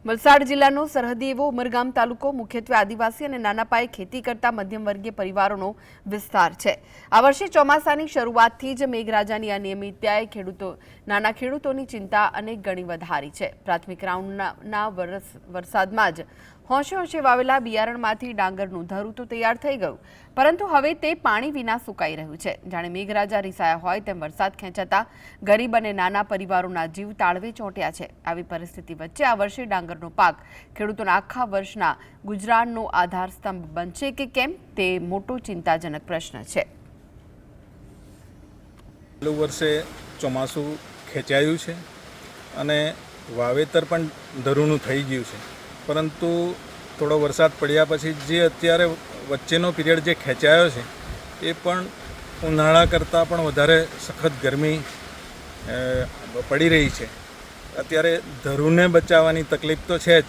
વલસાડ જિલ્લાનો સરહદી એવો ઉમરગામ તાલુકો મુખ્યત્વે આદિવાસી અને નાના પાયે ખેતી કરતા મધ્યમ વર્ગીય પરિવારોનો વિસ્તાર છે। આ વર્ષે ચોમાસાની શરૂઆતથી જ મેઘરાજાની અનિયમિતતાએ નાના ખેડૂતોની ચિંતા અનેક ગણી વધારી છે। પ્રાથમિક રાઉન્ડના વરસાદમાં જ હોંશે હોંશે વાવેલા બિયારણમાંથી ડાંગરનું ધરું તો તૈયાર થઈ ગયું, પરંતુ હવે તે પાણી વિના સુકાઈ રહ્યું છે। જાણે મેઘરાજા રીસાયા હોય તેમ વરસાદ ખેંચાતા ગરીબ અને નાના પરિવારોના જીવ તાળવે ચોંટ્યા છે। આવી પરિસ્થિતિ વચ્ચે આ વર્ષે ડાંગરનો પાક ખેડૂતોના આખા વર્ષના ગુજરાનનો આધાર સ્તંભ બનશે કે કેમ તે મોટો ચિંતાજનક પ્રશ્ન છે। ચાલુ વર્ષે ચોમાસું ખેંચાયું છે અને વાવેતર પણ ધરુનું થઈ ગયું છે, પરંતુ થોડો વરસાદ પડ્યા પછી જે અત્યારે વચ્ચેનો પિરિયડ જે ખેંચાયો છે એ પણ ઉનાળા કરતાં પણ વધારે સખત ગરમી પડી રહી છે। અત્યારે ધરુને બચાવવાની તકલીફ તો છે જ,